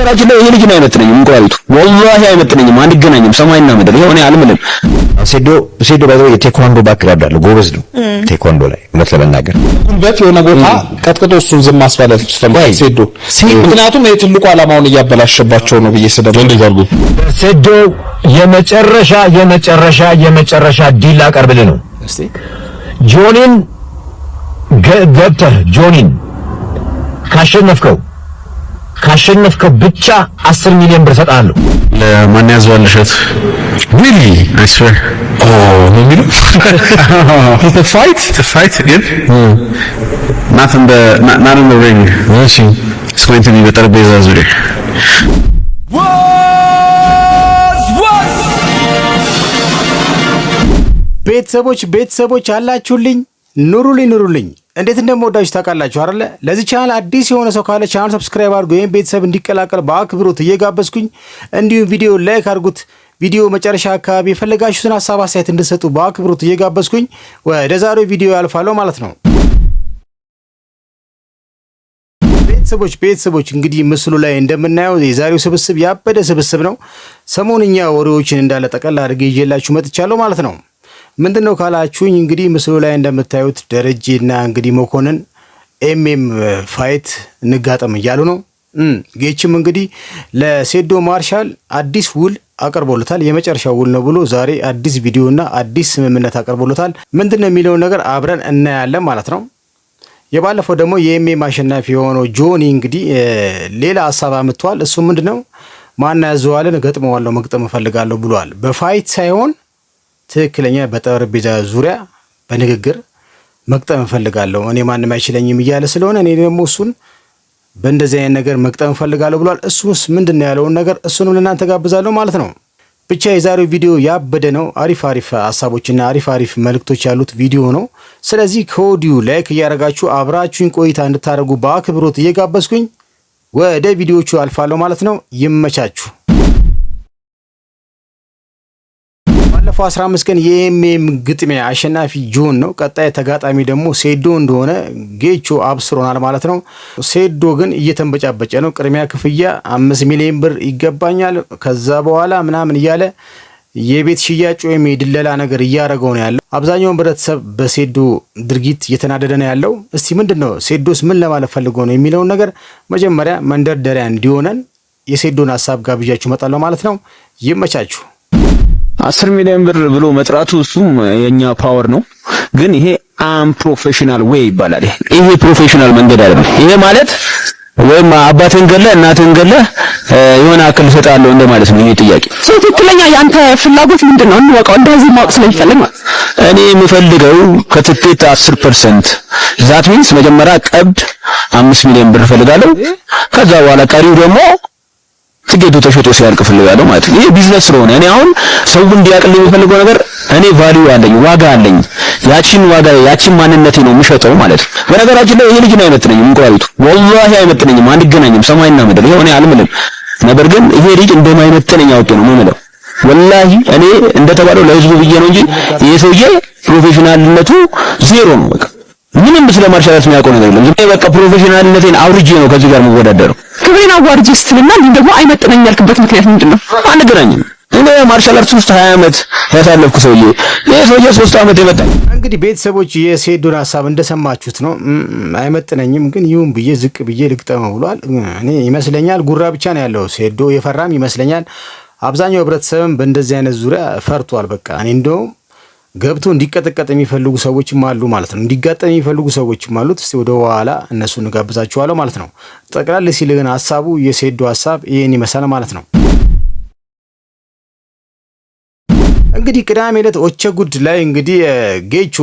በነገራችን ላይ ይሄ ልጅ ነው አይመጥነኝም። እንቁራሪቱ ወላሂ አይመጥነኝም። አንገናኝም ሰማይና ምድር። ይሄ እኔ አልምልም። ሴዶ ባይዘው የቴኳንዶ ባክግራውንድ አለው። ጎበዝ ነው ቴኳንዶ ላይ እውነት ለመናገር ጉልበት የሆነ ቦታ ቀጥቅጦ እሱን ዝም ማስባለት ስለማይ ሴዶ ምክንያቱም የትልቁ ዓላማውን እያበላሸባቸው ነው ብዬ ስለደረጋሉ ሴዶ የመጨረሻ ዲል አቀርብልህ ነው። እስቲ ጆኒን ገብተህ ጆኒን ካሸነፍከው ብቻ 10 ሚሊዮን ብር ሰጣለሁ። ለማን ያዘዋል እሸት? really I swear no ሚሉ to fight again not in the ring. እሺ it's going to be በጠረጴዛ ዙሪያ ቤተሰቦች አላችሁልኝ ኑሩልኝ እንዴት እንደምወዳችሁ ታውቃላችሁ አይደለ? ለዚህ ቻናል አዲስ የሆነ ሰው ካለ ቻናል ሰብስክራይብ አድርጉ። ይሄን ቤተሰብ እንዲቀላቀል በአክብሮት እየጋበዝኩኝ እንዲሁም ቪዲዮ ላይክ አድርጉት። ቪዲዮ መጨረሻ አካባቢ የፈለጋችሁትን ሐሳብ አስተያየት እንድትሰጡ በአክብሮት እየጋበዝኩኝ ወደ ዛሬው ቪዲዮ ያልፋለሁ ማለት ነው። ቤተሰቦች እንግዲህ ምስሉ ላይ እንደምናየው የዛሬው ስብስብ ያበደ ስብስብ ነው። ሰሞንኛ ወሬዎችን እንዳለ ጠቅላላ አድርጌ ይዤላችሁ መጥቻለሁ ማለት ነው። ምንድነው ካላችሁኝ እንግዲህ ምስሉ ላይ እንደምታዩት ደረጀና እንግዲህ መኮንን ኤምኤም ፋይት እንጋጠም እያሉ ነው። ጌችም እንግዲህ ለሴዶ ማርሻል አዲስ ውል አቀርቦለታል። የመጨረሻው ውል ነው ብሎ ዛሬ አዲስ ቪዲዮና አዲስ ስምምነት አቀርቦለታል። ምንድነው የሚለው ነገር አብረን እናያለን ማለት ነው። የባለፈው ደግሞ የኤምኤም አሸናፊ የሆነው ጆኒ እንግዲህ ሌላ ሐሳብ አምጥቷል። እሱ ምንድነው ማን ያዘዋልን ገጥመዋለሁ መግጠም እፈልጋለሁ ብሏል። በፋይት ሳይሆን ትክክለኛ በጠረጴዛ ዙሪያ በንግግር መግጠም እፈልጋለሁ እኔ ማንንም አይችለኝም እያለ ስለሆነ እኔ ደግሞ እሱን በእንደዚህ አይነት ነገር መግጠም እፈልጋለሁ ብሏል። እሱስ ምንድነው ያለውን ነገር እሱንም ለእናንተ ጋብዛለሁ ማለት ነው። ብቻ የዛሬው ቪዲዮ ያበደ ነው። አሪፍ ሐሳቦችና አሪፍ መልእክቶች ያሉት ቪዲዮ ነው። ስለዚህ ከወዲሁ ላይክ እያደረጋችሁ አብራችሁን ቆይታ እንድታደርጉ በአክብሮት እየጋበዝኩኝ ወደ ቪዲዮቹ አልፋለሁ ማለት ነው። ይመቻችሁ። ባለፈው 15 ቀን የኤምኤም ግጥሚያ አሸናፊ ጆን ነው። ቀጣይ ተጋጣሚ ደግሞ ሴዶ እንደሆነ ጌቾ አብስሮናል ማለት ነው። ሴዶ ግን እየተንበጫበጨ ነው። ቅድሚያ ክፍያ 5 ሚሊዮን ብር ይገባኛል ከዛ በኋላ ምናምን እያለ የቤት ሽያጭ ወይም የድለላ ነገር እያደረገው ነው ያለው። አብዛኛው ህብረተሰብ በሴዶ ድርጊት እየተናደደ ነው ያለው። እስቲ ምንድነው ሴዶስ ምን ለማለት ፈልጎ ነው የሚለው ነገር መጀመሪያ መንደርደሪያ እንዲሆነን የሴዶን ሐሳብ ጋብዣችሁ መጣለሁ ማለት ነው። ይመቻችሁ። 10 ሚሊዮን ብር ብሎ መጥራቱ እሱም የኛ ፓወር ነው። ግን ይሄ አንፕሮፌሽናል ዌይ ይባላል። ይሄ ፕሮፌሽናል መንገድ አይደለም። ይሄ ማለት ወይም አባትን ገለ እናትን ገለ የሆነ አክል ሰጣለው እንደማለት ነው። ይሄ ጥያቄ ትክክለኛ ያንተ ፍላጎት ምንድነው? እንወቀው እንደዚህ ማወቅ ስለሚፈልግ ማለት እኔ የምፈልገው ከትኬት 10% ዛት ሚንስ መጀመሪያ ቀብድ 5 ሚሊዮን ብር ፈልጋለሁ። ከዛ በኋላ ቀሪው ደግሞ ትኬቱ ተሽጦ ሲያልቅ ፈልጋለሁ ማለት ነው። ይሄ ቢዝነስ ስለሆነ እኔ አሁን ሰው እንዲያቅልኝ የሚፈልገው ነገር እኔ ቫልዩ አለኝ፣ ዋጋ አለኝ። ያቺን ማንነቴ ነው የምሸጠው ማለት ነው። በነገራችን ላይ ይሄ ልጅ ነው አይመጥነኝም። እንቁራሪቱ ወላሂ አይመጥነኝም። አንገናኝም ሰማይና ምድር። ይሄ እኔ አልምልም። ነገር ግን ይሄ ልጅ እንደማይመጥነኝ አውቄ ነው የምለው። ወላሂ እኔ እንደተባለው ለህዝቡ ብዬ ነው እንጂ ይሄ ሰውዬ ፕሮፌሽናልነቱ ዜሮ ነው። በቃ ምንም ስለ ማርሻል አርት የሚያውቀው ነገር የለም። ዝም በቃ ፕሮፌሽናልነቴን አውርጄ ነው ከዚህ ጋር መወዳደረው። ክብሬን አዋርጄ ስትልና እንዴ ደግሞ አይመጥነኝ ያልክበት ምክንያት ምንድነው? አንገናኝም። እኔ ማርሻል አርት ውስጥ 20 ዓመት ያሳለፍኩ ሰውዬ ይሄ ሰውዬ 3 ዓመት ይመጣል። እንግዲህ ቤተሰቦች የሴዶን ሐሳብ እንደሰማችሁት ነው። አይመጥነኝም ግን ይሁን ብዬ ዝቅ ብዬ ልግጠመው ብሏል። እኔ ይመስለኛል ጉራ ብቻ ነው ያለው። ሴዶ የፈራም ይመስለኛል። አብዛኛው ህብረተሰብም በእንደዚህ አይነት ዙሪያ ፈርቷል። በቃ እኔ እንደው ገብቶ እንዲቀጠቀጥ የሚፈልጉ ሰዎችም አሉ ማለት ነው። እንዲጋጠም የሚፈልጉ ሰዎችም አሉት። እስቲ ወደ ኋላ እነሱን ጋብዛችኋለሁ ማለት ነው። ጠቅላላ ሲል ግን ሐሳቡ የሴዶ ሐሳብ ይሄን ይመስላል ማለት ነው። እንግዲህ ቅዳሜ ዕለት ኦቸጉድ ላይ እንግዲህ ጌቾ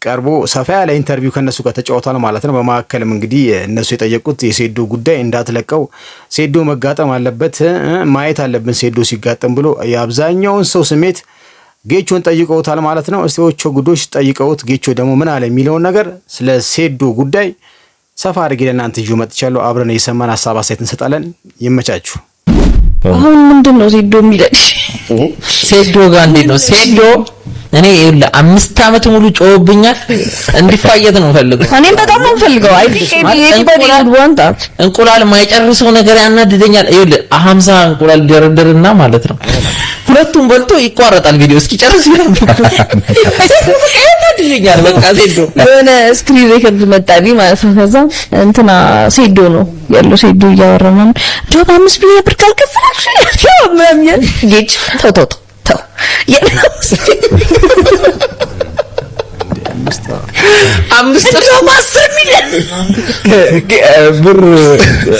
ቀርቦ ሰፋ ያለ ኢንተርቪው ከነሱ ጋር ተጫውቷል ማለት ነው። በመካከልም እንግዲህ እነሱ የጠየቁት የሴዶ ጉዳይ እንዳትለቀው፣ ሴዶ መጋጠም አለበት፣ ማየት አለብን ሴዶ ሲጋጠም ብሎ የአብዛኛውን ሰው ስሜት ጌቾን ጠይቀውታል ማለት ነው። እስቲ ኦቸጉዶች ጠይቀውት ጌቾ ደግሞ ምን አለ የሚለውን ነገር ስለ ሴዶ ጉዳይ ሰፋ አድርጌ ለእናንተ ይዤ መጥቻለሁ። አብረን የሰማን ሐሳብ አስተያየት እንሰጣለን። ይመቻችሁ። አሁን ምንድነው ሴዶ የሚለሽ? ሴዶ ጋር እንዴት ነው ሴዶ እኔ ለአምስት ዓመት ሙሉ ጮህብኛል እንዲፋየት ነው ፈልገው እኔም በጣም ነው ፈልገው አይ ቲንክ ኤቭሪባዲ ውድ ዋንት ዳት እንቁላል ማይጨርሰው ነገር ያናድደኛል 50 እንቁላል ደረደርና ማለት ነው ሁለቱም በልቶ ይቋረጣል ቪዲዮ እስኪጨርስ ይላል ያናድደኛል በቃ ሴዶ የሆነ ስክሪን ሬከርድ መጣቢ ማለት ነው ከዛ እንትና ሴዶ ነው ያለው ሴዶ እያወራን ጆብ 5 ቢሊዮን ብር ካልከፈላችሁ ያው ማምየን ጌች ተው አምስት ነው 10 ሚሊዮን ብር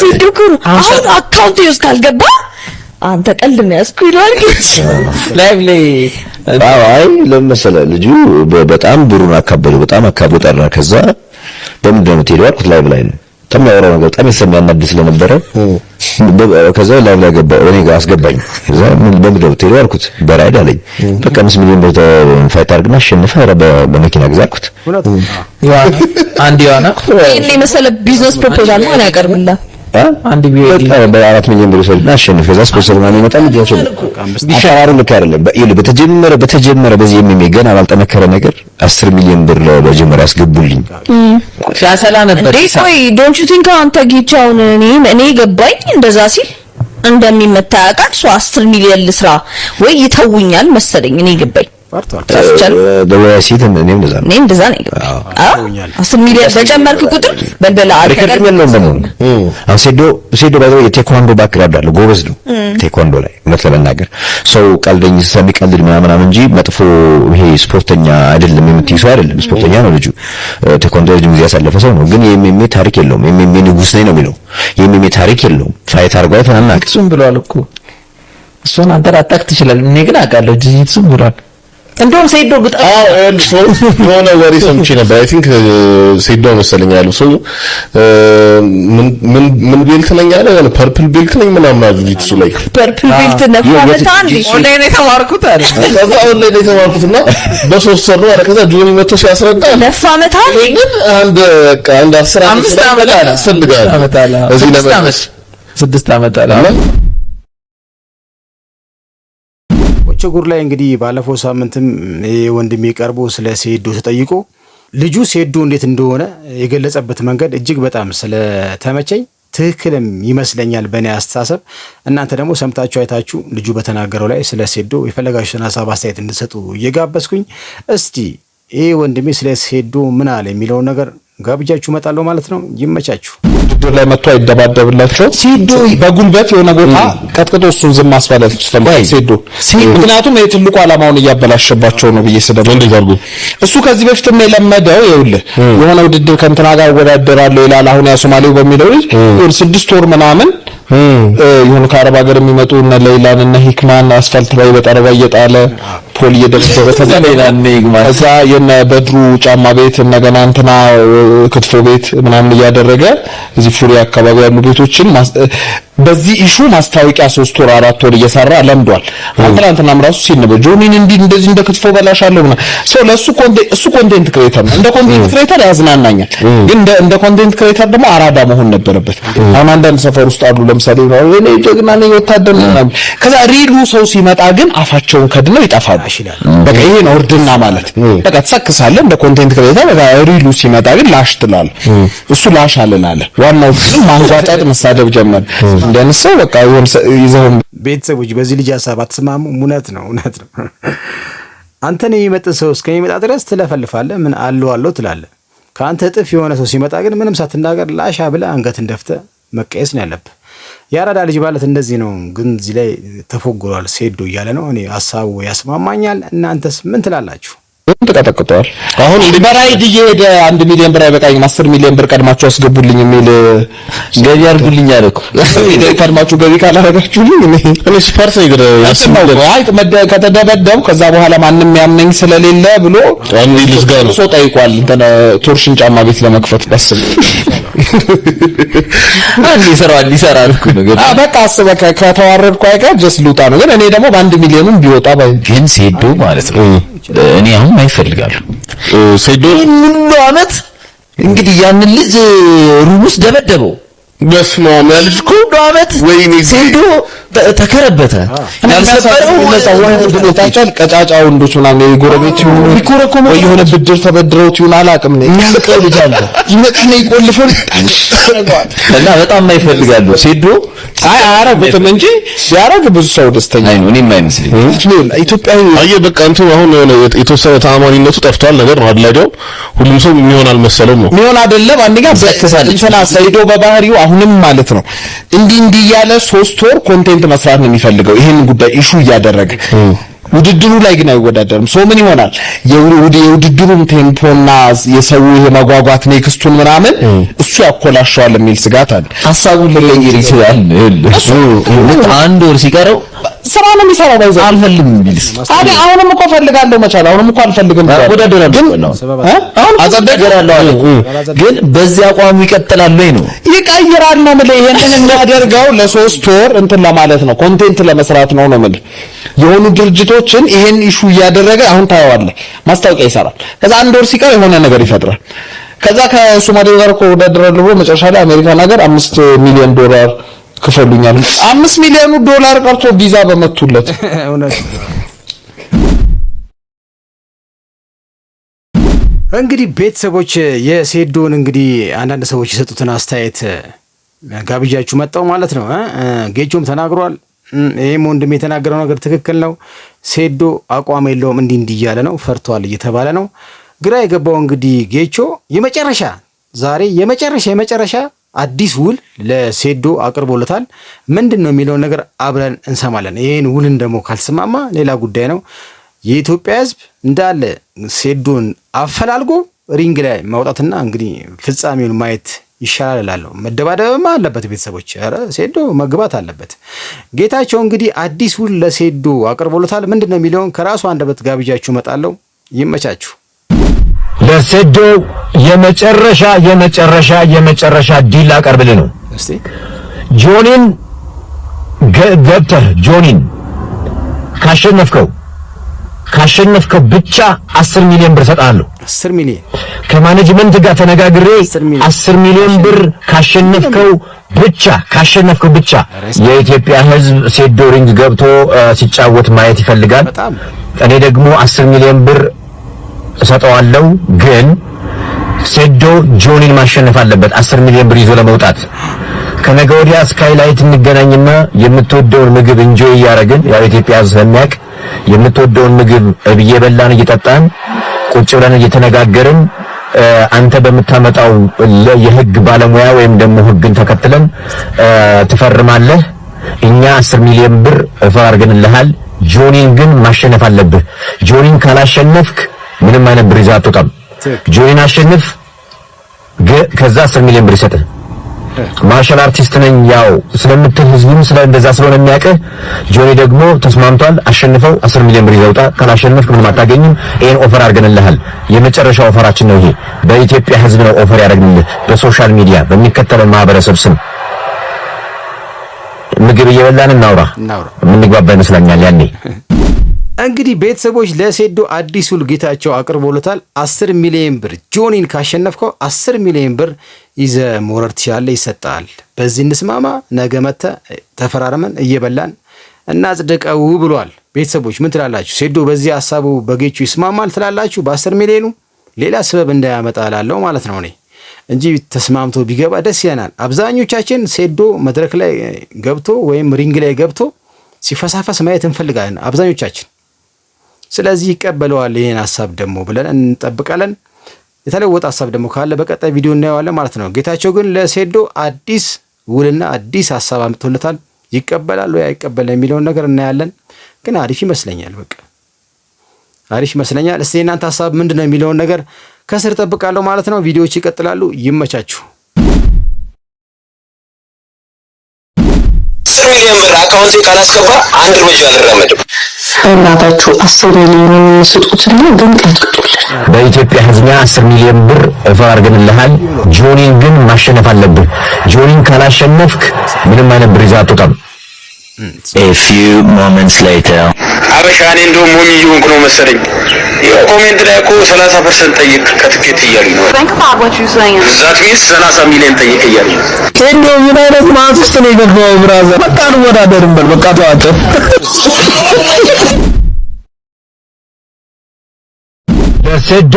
ሲዱኩር አሁን አካውንት ውስጥ ካልገባ አንተ ቀልድ ነው ያስኩ ይላል ላይቭ ላይ አይ ለምሳሌ ልጁ በጣም ብሩን አካበለው በጣም አካቦታልና ከዛ በምንድን ነው ቴሌዋር ላይቭ ላይ ነው ተማወራው ነገር በጣም የሚያናድድ ስለነበረ ከዛ ላይቭ ላይ ገባ እኔ ጋር አስገባኝ ከዛ ምን በምንድን ነው ቴሌዋር አልኩት በራይድ አለኝ በቃ 5 ሚሊዮን ብር ፋይት አድርግና አሸንፈ በመኪና ገዛልኩት አንድ ያና እኔ መሰለ ቢዝነስ ፕሮፖዛል ነው ያቀርብላ አንድ ቢሆን በ4 ሚሊዮን ብር ሰጥና አሸንፈ ከዛ ስፖንሰር ማን ይመጣል ልጅያቸው ቢሻራሩ ልክ አይደለም በተጀመረ በዚህ ገና ባልጠነከረ ነገር 10 ሚሊዮን ብር ለመጀመሪያ ያስገቡልኝ ሲያሰላ ነበር ቆይ ዶንት ዩ ቲንክ አንተ ጌቻውን እኔ ገባኝ እንደዛ ሲል እንደሚመታ ያውቃል 10 ሚሊዮን ልስራ ወይ ይተውኛል መሰለኝ እኔ ገባኝ በወያሲት እኔም እንደዛ ነው አዎ 10 ሚሊዮን በጨመርክ ቁጥር በደላ አርከም የለውም ደግሞ አሁን ሴዶ ባይዘው የቴኳንዶ ባክግራውንድ አለ ጎበዝ ነው ቴኳንዶ ላይ እውነት ለመናገር ሰው ቀልደኝ ስለሚቀልድ ምናምን እንጂ መጥፎ ይሄ ስፖርተኛ አይደለም የምትይው አይደለም ስፖርተኛ ነው ልጁ ቴኳንዶ ልጅ ያሳለፈ ሰው ነው ግን የኤምኤምኤ ታሪክ የለውም የኤምኤምኤ ንጉስ ነኝ ነው የሚለው የኤምኤምኤ ታሪክ የለውም ፋይት አርጓይ ፈናናቅ እሱም ብሏል እኮ እሱን አንተ አጣክ ትችላለህ እኔ ግን አውቃለሁ እሱም ብሏል እንደውም ሴዶ በጣም የሆነ ወሬ ሰምቼ ነበር አይ ቲንክ ሴዶ መሰለኝ ያለው ሰው ምን ቤልት ነኝ ያለ የሆነ ፐርፕል ቤልት ነኝ ምናምን አሉ ሊትሱ ላይ ፐርፕል ቤልት ነፋመታ እንዴ ኦንላይን የተማርኩት አለ ከዛ ኦንላይን የተማርኩትና በሶስት ወር ነው ከዛ ጆኒ መጥቶ ሲያስረዳ ነፋመታ ግን አንድ 10 ዓመት ያስፈልጋል እዚህ ለምን 6 ዓመት አለ ቸጉር ላይ እንግዲህ ባለፈው ሳምንትም ወንድሜ ቀርቦ ስለ ሴዶ ተጠይቆ ልጁ ሴዶ እንዴት እንደሆነ የገለጸበት መንገድ እጅግ በጣም ስለተመቸኝ ትክክልም ይመስለኛል በእኔ አስተሳሰብ እናንተ ደግሞ ሰምታችሁ አይታችሁ ልጁ በተናገረው ላይ ስለ ሴዶ የፈለጋችሁትን ሐሳብ አስተያየት እንድትሰጡ እየጋበዝኩኝ እስቲ ወንድሜ ስለ ሴዶ ምን አለ የሚለውን ነገር ጋብጃችሁ መጣለው ማለት ነው ይመቻችሁ ውድድር ላይ መጥቶ አይደባደብላቸው ሴዶ በጉልበት የሆነ ቦታ ቀጥቅጦ እሱን ዝም ማስባላት ስለማይ ሴዶ ምክንያቱም የትልቁ ዓላማውን እያበላሸባቸው ነው ብዬ ስለደረጋሉ እሱ ከዚህ በፊትም የለመደው ይኸውልህ የሆነ ውድድር ከእንትና ጋር ወዳደራለሁ ይላል አሁን ያ ሶማሌው በሚለው 6 ወር ምናምን የሆነ ከአረብ ሀገር የሚመጡ እነ ሌላን እነ ሂክማን አስፋልት ላይ በጠረባ እየጣለ ፖል እየደበደበ ከዛ የነ በድሩ ጫማ ቤት እንደገና እንትና ክትፎ ቤት ምናምን እያደረገ እዚህ ፉሪ አካባቢ ያሉ ቤቶችን በዚህ ኢሹ ማስታወቂያ 3 ወር 4 ወር እየሰራ ለምዷል አንተናም ራሱ ሲነበ ጆኒን እንደዚህ እንደ ክትፎ በላሻለውና ሶ ለሱ ኮንቴንት ክሬተር እንደ ኮንቴንት ክሬተር ያዝናናኛል ግን እንደ ኮንቴንት ክሬተር ደግሞ አራዳ መሆን ነበረበት አሁን አንዳንድ ሰፈር ውስጥ አሉ ለምሳሌ እኔ ጀግና ነኝ ወታደር ነኝ ከዛ ሪሉ ሰው ሲመጣ ግን አፋቸውን ከድነው ይጣፋሉ በቃ ይሄ ነው እርድና ማለት በቃ ተሰክሳለ እንደ ኮንቴንት ክሬተር በቃ ሪሉ ሲመጣ ግን ላሽ ትላል እሱ ላሽ አለናለ ዋናው ግን ማንጓጣጥ መሳደብ ጀመረ እንደነሰው በቃ ይዘው ቤተሰቦች በዚህ ልጅ ሐሳብ አትስማሙ እውነት ነው አንተን የሚመጥን ሰው እስከሚመጣ ድረስ ትለፈልፋለህ ምን አለው ትላለህ ካንተ ጥፍ የሆነ ሰው ሲመጣ ግን ምንም ሳትናገር ላሻ ብለ አንገትን ደፍተ መቀየስ ነው ያለብህ ያራዳ ልጅ ማለት እንደዚህ ነው ግን እዚህ ላይ ተፎግሯል ሴዶ እያለ ነው እኔ ሐሳቡ ያስማማኛል እናንተስ ምን ትላላችሁ ተቀጠቅጧል አሁን በራይድ እየሄደ 1 ሚሊዮን ብር አይበቃኝም 10 ሚሊዮን ብር ቀድማችሁ አስገቡልኝ የሚል ገቢ አድርጉልኝ አለኩ ቀድማችሁ ገቢ ካላረጋችሁልኝ እኔ ስፖርት ይግረ ያስማው አይ ከተደበደብ ከዛ በኋላ ማንንም ያመኝ ስለሌለ ብሎ አንዲ ልዝጋ ነው ሰው ጠይቋል እንተ ቶርሽን ጫማ ቤት ለመክፈት በስም አንዲ ይሰራል እኮ ነው በቃ አስበካ ከተዋረድኩ አይቀር ጀስ ሉጣ ነው ግን እኔ ደግሞ በ1 ሚሊዮንም ቢወጣ ባይ ግን ሴዶ ማለት ነው እኔ አሁን ማይፈልጋሉ ሴዶ ሁሉ አመት እንግዲህ ያንን ልጅ ሩሙስ ደበደበው በስማ ማለት እኮ ሁሉ አመት ወይኔ ሴዶ ተከረበተ ያልሰበረው ለጻው ቀጫጫ ወንዶች ምናምን የጎረቤት ይኮረኮሙ ወይ የሆነ ብድር ተበድረውት ይሁን አላውቅም ነው የሚያልቀው ልጅ አለ ይመጣና ይቆልፈው እና በጣም አይፈልጋሉ ሴዶ አያረጉትም እንጂ ሲያረግ ብዙ ሰው ደስተኛ ነው እኔም አይመስልኝ ኢትዮጵያዊ አየ በቃ እንትን አሁን የሆነ የተወሰነ ተአማኒነቱ ጠፍቷል ነገር ነው አይደል ሁሉም ሰው የሚሆን አልመሰለም ነው የሚሆን አይደለም አንደኛ እንትና ሰይዶ በባህሪው አሁንም ማለት ነው እንዲህ ያለ 3 ወር ኮንቴንት መስራት ነው የሚፈልገው ይሄን ጉዳይ ኢሹ እያደረገ ውድድሩ ላይ ግን አይወዳደርም ሰው ምን ይሆናል የውድድሩን ቴምፖና የሰው የማጓጓት ኔክስቱን ምናምን እሱ ያኮላሻዋል የሚል ስጋት አለ ሐሳቡን ለቀይር ይችላል እሱ አንድ ወር ሲቀረው ስራ ነው የሚሰራው ባይዘ አልፈልግም ቢልስ ታዲያ አሁንም እኮ ፈልጋለሁ መቻል አሁንም እኮ አልፈልግም ግን አጸደቀራለሁ አለ ግን በዚህ አቋሙ ይቀጥላል ወይ ነው ይቀይራል ነው ማለት ይሄንን የሚያደርገው ለ3 ወር እንትን ለማለት ነው ኮንቴንት ለመስራት ነው ማለት የሆኑ ድርጅቶችን ይሄን ኢሹ እያደረገ አሁን ታየዋለህ ማስታወቂያ ይሰራል ከዛ አንድ ወር ሲቀር የሆነ ነገር ይፈጥራል ከዛ ከሶማሌ ጋር እኮ ወዳደራለሁ ብሎ መጨረሻ ላይ አሜሪካን ሀገር $5 ሚሊዮን ክፈሉኛል 5 ሚሊዮን ዶላር ቀርቶ ቪዛ በመቱለት እንግዲህ ቤተሰቦች የሴዶን እንግዲህ አንዳንድ ሰዎች የሰጡትን አስተያየት ጋብዣችሁ መጣው ማለት ነው ጌቾም ተናግሯል ይሄም ወንድም የተናገረው ነገር ትክክል ነው ሴዶ አቋም የለውም እንዲህ እያለ ነው ፈርቷል እየተባለ ነው ግራ የገባው እንግዲህ ጌቾ የመጨረሻ ዛሬ የመጨረሻ አዲስ ውል ለሴዶ አቅርቦለታል ምንድነው የሚለው ነገር አብረን እንሰማለን ይሄን ውልን ደግሞ ካልተስማማ ሌላ ጉዳይ ነው የኢትዮጵያ ሕዝብ እንዳለ ሴዶን አፈላልጎ ሪንግ ላይ ማውጣትና እንግዲህ ፍጻሜውን ማየት ይሻላል እላለሁ መደባደብማ አለበት ቤተሰቦች ኧረ ሴዶ መግባት አለበት ጌታቸው እንግዲህ አዲስ ውል ለሴዶ አቅርቦለታል ምንድነው የሚለው ከራሱ አንደበት ጋብዣችሁ መጣለው ይመቻችሁ ለሴዶ የመጨረሻ ዲል አቀርብልህ ነው እስቲ ጆኒን ገብተህ ጆኒን ካሸነፍከው ብቻ 10 ሚሊዮን ብር ሰጣለሁ 10 ሚሊዮን ከማኔጅመንት ጋር ተነጋግሬ 10 ሚሊዮን ብር ካሸነፍከው ብቻ የኢትዮጵያ ሕዝብ ሴዶ ሪንግ ገብቶ ሲጫወት ማየት ይፈልጋል እኔ ደግሞ 10 ሚሊዮን ብር ሰጠዋለሁ ግን ሴዶ ጆኒን ማሸነፍ አለበት 10 ሚሊዮን ብር ይዞ ለመውጣት ከነገ ወዲያ ስካይላይት እንገናኝና የምትወደውን ምግብ እንጆይ ያረግን ያው ኢትዮጵያ ስለሚያቅ የምትወደውን ምግብ እየበላን እየጠጣን ቁጭ ብለን እየተነጋገርን አንተ በመታመጣው የህግ ባለሙያ ወይም ደግሞ ህግን ተከትለን ትፈርማለህ እኛ 10 ሚሊዮን ብር ኦፈር አድርገንልሃል ጆኒን ግን ማሸነፍ አለብህ ጆኒን ካላሸነፍክ ምንም አይነት ብር ይዘህ አትወጣም ጆኒን አሸንፍ ከዛ 10 ሚሊዮን ብር ይሰጥህ ማርሻል አርቲስት ነኝ ያው ስለምትል ህዝቡም እንደዛ ስለሆነ የሚያውቅህ ጆኒ ደግሞ ተስማምቷል አሸንፈው 10 ሚሊዮን ብር ይዘውጣ ካላሸነፍክ ምንም አታገኝም ይሄን ኦፈር አድርገንልሃል የመጨረሻው ኦፈራችን ነው ይሄ በኢትዮጵያ ህዝብ ነው ኦፈር ያደረግንልህ በሶሻል ሚዲያ በሚከተለው ማህበረሰብ ስም ምግብ እየበላን እናውራ የምንግባባ ይመስለኛል ያኔ እንግዲህ ቤተሰቦች ለሴዶ አዲስ ውል ጌታቸው አቅርቦለታል 10 ሚሊዮን ብር ጆኒን ካሸነፍከው 10 ሚሊዮን ብር ይዘ ሞረር ትችላለህ ይሰጣል በዚህ እንስማማ ነገ መተ ተፈራረመን እየበላን እናጽድቀው ብሏል ቤተሰቦች ምን ትላላችሁ ሴዶ በዚህ ሐሳቡ በጌቹ ይስማማል ትላላችሁ በ10 ሚሊዮኑ ሌላ ሰበብ እንዳያመጣ ላለው ማለት ነው እኔ እንጂ ተስማምቶ ቢገባ ደስ ይለናል አብዛኞቻችን ሴዶ መድረክ ላይ ገብቶ ወይም ሪንግ ላይ ገብቶ ሲፈሳፈስ ማየት እንፈልጋለን አብዛኞቻችን ስለዚህ ይቀበለዋል ይሄን ሐሳብ ደግሞ ብለን እንጠብቃለን የተለወጠ ሐሳብ ደግሞ ካለ በቀጣይ ቪዲዮ እናየዋለን ማለት ነው ጌታቸው ግን ለሴዶ አዲስ ውልና አዲስ ሐሳብ አምጥቶለታል ይቀበላል ወይ አይቀበልም የሚለውን ነገር እናያለን ግን አሪፍ ይመስለኛል በቃ አሪፍ ይመስለኛል እስቲ እናንተ ሐሳብ ምንድነው የሚለውን ነገር ከስር ጠብቃለሁ ማለት ነው ቪዲዮዎች ይቀጥላሉ ይመቻችሁ ሚሊዮን ብር አካውንቴ ካላስገባ አንድ እርምጃ አልራመድም እናታችሁ 10 ሚሊዮን መስጡትና ግን ቀጥቅጡልን በኢትዮጵያ ህዝብ 10 ሚሊዮን ብር ኦፈር አድርገንልሃል ጆኒን ግን ማሸነፍ አለብህ ጆኒን ካላሸነፍክ ምንም አይነት ብር ይዘህ አትወጣም A few moments later አበሻ እኔ እንደውም ሞኝ እየሆንኩ ነው መሰለኝ። ያው ኮሜንት ላይ እኮ 30% ጠይቅ ከትኬት እያሉኝ ነው። ዛት ሚንስ 30 ሚሊዮን ጠይቅ እያሉኝ ነው። እንደው ምን አይነት ማት ውስጥ ነው የገባው ብራዘር? በቃ እንወዳደርም በል በቃ ተዋጠር። ለሴዶ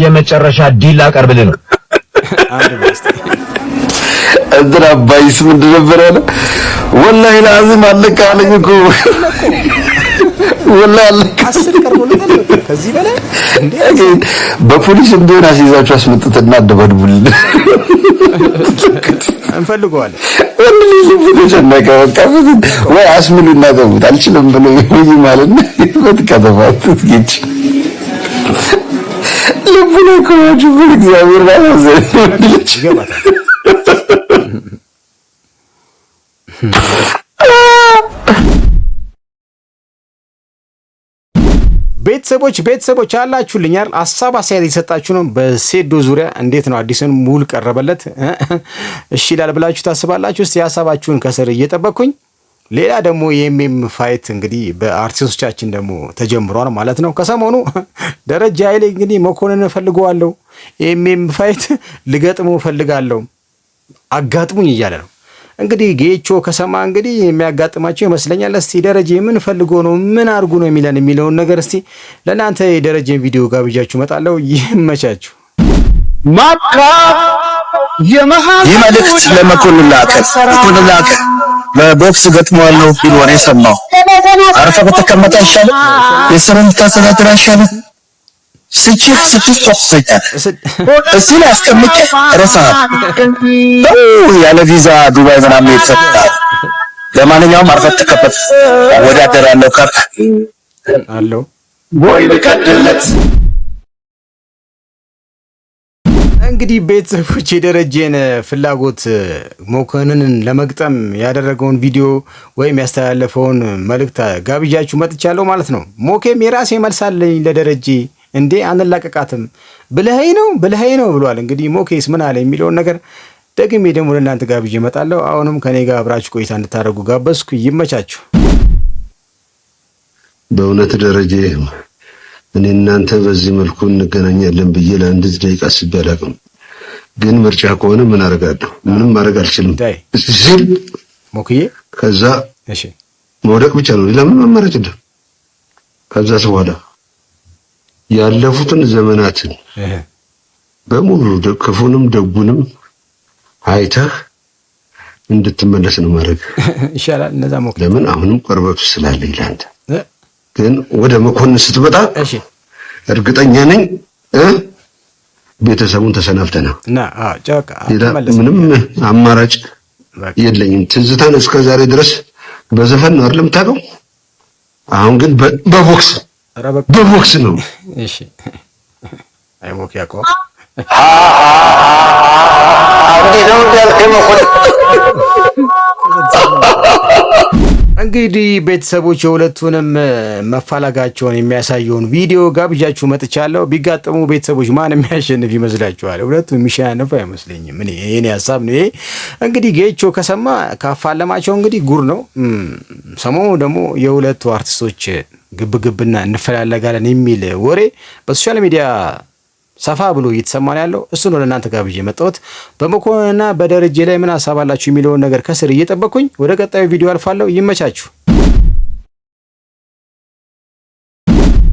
የመጨረሻ ዲል አቀርብልህ ነው። እንትን አባይስ ምንድን ነበር ያለው? ወላሂ ለአዚም አለቃለኝ እኮ ወላሂ አለቃ 10 ቀርቦለታል። ከዚህ በላይ በፖሊስ እንዲሆን አስይዛችሁ አስመጥተና አደባድቡልን እንፈልገዋለን። ወላሂ ልቡ ተጨነቀ። በቃ ወይ አስምሉና ተውት አልችልም ብሎ ይይ ማለት ነው። በትከተፋት ትግጭ ልቡ ነው ኮጁ እግዚአብሔር ባዘዘ ይገባታል። ቤተሰቦች አላችሁልኝ አይደል? ሀሳብ አስተያየት እየሰጣችሁ ነው። በሴዶ ዙሪያ እንዴት ነው አዲስን ሙሉ ቀረበለት እሺ ይላል ብላችሁ ታስባላችሁ? እስቲ ሀሳባችሁን ከስር እየጠበቅኩኝ። ሌላ ደግሞ የኤምኤም ፋይት እንግዲህ በአርቲስቶቻችን ደግሞ ተጀምሯል ማለት ነው። ከሰሞኑ ደረጃ ኃይሌ እንግዲህ መኮንን እፈልገዋለሁ፣ የኤምኤም ፋይት ልገጥመው እፈልጋለሁ አጋጥሙኝ እያለ ነው። እንግዲህ ጌቾ ከሰማ እንግዲህ የሚያጋጥማቸው ይመስለኛል። እስቲ ደረጀ ምን ፈልጎ ነው ምን አድርጉ ነው የሚለውን ነገር እስቲ ለእናንተ የደረጀን ቪዲዮ ጋብዣችሁ እመጣለሁ። ይመቻችሁ። ማካ ይህ መልእክት ለመኮንን ላከ። በቦክስ ገጥመዋለሁ ቢል ወሬ ሰማሁ። አርፈህ በተቀመጠ አይሻልም? የስሩን ታስተዳድር አይሻልም? ስትቆፍተኛል እዚህ ላይ አስቀምጬ ረሳህ ያለ ቪዛ ዱባይ ምናምን የተሰጣ። ለማንኛውም አርፈህ ተቀመጥ። ወዳደራለሁ ካርታ አለው ወይ በቀደለት። እንግዲህ ቤተሰቦች የደረጀን ፍላጎት መኮንንን ለመግጠም ያደረገውን ቪዲዮ ወይም ያስተላለፈውን መልእክት ጋብዣችሁ መጥቻለሁ ማለት ነው። ሞኬም የራሴ መልሳለኝ ለደረጀ እንዴ አንላቀቃትም ብለኸኝ ነው ብሏል። እንግዲህ ሞኬስ ምን አለ የሚለውን ነገር ደግሜ ደግሞ ለእናንተ ጋብዤ እመጣለሁ። አሁንም ከኔ ጋር አብራችሁ ቆይታ እንድታደርጉ ጋበዝኩ። ይመቻችሁ። በእውነት ደረጀ እኔ እናንተ በዚህ መልኩ እንገናኛለን ብዬ ለአንድ ደቂቃ አስቤ አላውቅም። ግን ምርጫ ከሆነ ምን አደርጋለሁ? ምንም ማድረግ አልችልም። ሲል ሞክዬ ከዛ እሺ መውደቅ ብቻ ነው። ሌላ ምን አማራጭ የለም። ከዛ በኋላ ያለፉትን ዘመናትን በሙሉ ክፉንም ደጉንም አይተህ እንድትመለስ ነው ማድረግ ይሻላል። እነዛ ሞክ ለምን አሁንም ቀርበቱ ስላለ ይላንተ ግን ወደ መኮንን ስትመጣ እሺ እርግጠኛ ነኝ ቤተሰቡን ተሰናፍተና እና ጫካ ምንም አማራጭ የለኝም። ትዝታን እስከዛሬ ድረስ በዘፈን ነው አይደለም ታውቀው። አሁን ግን በቦክስ ነው። እሺ አይ ሞክ ያቆም እንግዲህ ቤተሰቦች የሁለቱንም መፋላጋቸውን የሚያሳየውን ቪዲዮ ጋብዣችሁ መጥቻለሁ። ቢጋጠሙ ቤተሰቦች ማን የሚያሸንፍ ይመስላችኋል? ሁለቱም የሚሸናነፉ አይመስለኝም። የኔ ሀሳብ ነው ይሄ። እንግዲህ ጌቾ ከሰማ ካፋለማቸው እንግዲህ ጉር ነው። ሰሞኑ ደግሞ የሁለቱ አርቲስቶች ግብግብና እንፈላለጋለን የሚል ወሬ በሶሻል ሚዲያ ሰፋ ብሎ እየተሰማ ነው ያለው። እሱን ወደ እናንተ ጋብዤ መጣሁት። በመኮንንና በደረጀ ላይ ምን ሀሳብ አላችሁ የሚለውን ነገር ከስር እየጠበቅኩኝ ወደ ቀጣዩ ቪዲዮ አልፋለሁ። ይመቻችሁ።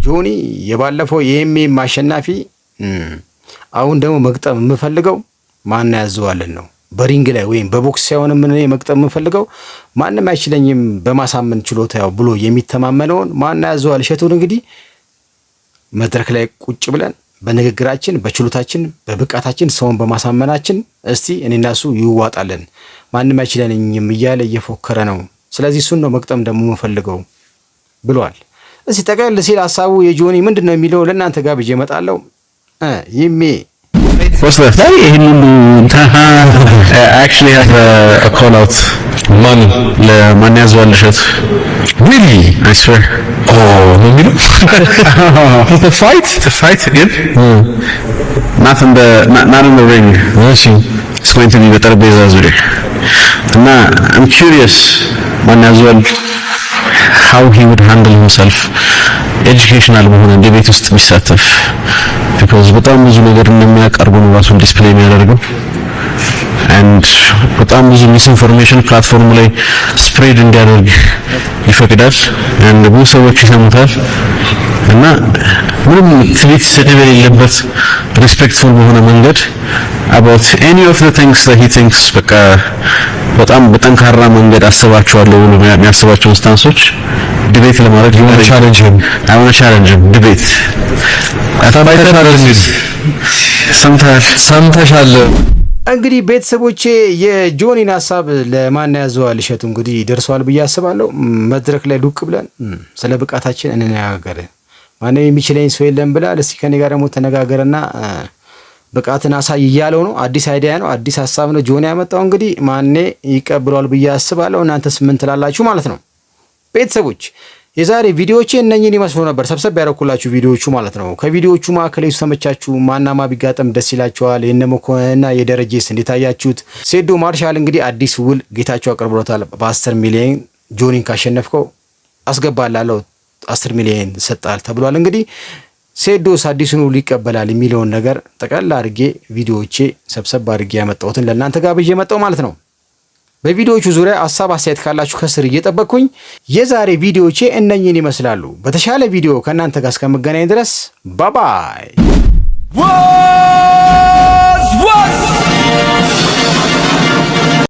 ጆኒ የባለፈው የኤምኤም አሸናፊ አሁን ደግሞ መግጠም የምፈልገው ማን ያዘዋልን ነው። በሪንግ ላይ ወይም በቦክስ ሳይሆን ምን መግጠም የምፈልገው ማንም አይችለኝም በማሳመን ችሎታው ብሎ የሚተማመነውን ማን ያዘዋል እሸቱን እንግዲህ መድረክ ላይ ቁጭ ብለን በንግግራችን በችሎታችን በብቃታችን ሰውን በማሳመናችን እስቲ እኔና እሱ ይዋጣለን ማንም አይችለኝም እያለ እየፎከረ ነው። ስለዚህ እሱን ነው መግጠም ደግሞ የምፈልገው ብሏል። እስቲ ጠቅለል ሲል ሀሳቡ የጆኒ ምንድነው የሚለው ለእናንተ ጋብዤ እመጣለሁ። ይሜ What's left? ይሄን ሁሉ actually have a call out ማን ለማን ያዘዋል እሸት really I swear no የሚለው to fight again not in the ring እሺ it's going to be በጠረጴዛ ዙሪያ እና I'm curious ማናዘል how he would handle himself educational በሆነ ዲቤት ውስጥ ቢሳተፍ because በጣም ብዙ ነገር እንደሚያቀርቡ ነው ራሱን ዲስፕሌይ የሚያደርገው and በጣም ብዙ ሚስኢንፎርሜሽን ፕላትፎርም ላይ ስፕሬድ እንዲያደርግ ይፈቅዳል and ብዙ ሰዎች ይሰሙታል እና ምንም ትሪት ስድብ የሌለበት ሪስፔክትፉል በሆነ መንገድ about any of the things that he thinks በቃ በጣም በጠንካራ መንገድ አስባቸዋለሁ ብሎ የሚያስባቸው ስታንሶች ዲቤት ለማድረግ ቻሌንጅ ዲቤት ሰምተሻል። እንግዲህ ቤተሰቦቼ የጆኒን ሐሳብ ለማን ያዘዋል እሸቱ እንግዲህ ደርሷል ብዬ አስባለሁ። መድረክ ላይ ዱቅ ብለን ስለ ብቃታችን እንነጋገር ማንም የሚችለኝ ሰው የለም ብላል። እስኪ ከኔ ጋር ደግሞ ተነጋገርና ብቃትን አሳይ እያለው ነው። አዲስ አይዲያ ነው፣ አዲስ ሐሳብ ነው ጆኒ ያመጣው። እንግዲህ ማን ይቀበሏል ብዬ አስባለሁ። እናንተስ ምን ትላላችሁ ማለት ነው? ቤተሰቦች የዛሬ ቪዲዮዎቼ እነኚህን ይመስሉ ነበር። ሰብሰብ ያደረኩላችሁ ቪዲዮዎቹ ማለት ነው። ከቪዲዮዎቹ ማከለ ተመቻችሁ? ማናማ ቢጋጠም ደስ ይላችኋል? የነመኮንና የደረጀስ እንዴት አያችሁት? ሴዶ ማርሻል እንግዲህ አዲስ ውል ጌታቸው አቅርቦታል። በ10 ሚሊዮን ጆኒን ካሸነፍከው አስገባላለሁ 10 ሚሊዮን ሰጣል ተብሏል። እንግዲህ ሴዶስ አዲሱን ውል ይቀበላል የሚለውን ነገር ጠቅላላ አድርጌ ቪዲዮዎቼ ሰብሰብ አድርጌ ያመጣሁትን ለእናንተ ጋር ብዬ መጣሁ ማለት ነው። በቪዲዮዎቹ ዙሪያ ሐሳብ አስተያየት ካላችሁ ከስር እየጠበቅኩኝ የዛሬ ቪዲዮዎቼ እነኚህን ይመስላሉ። በተሻለ ቪዲዮ ከእናንተ ጋር እስከምገናኝ ድረስ ባባይ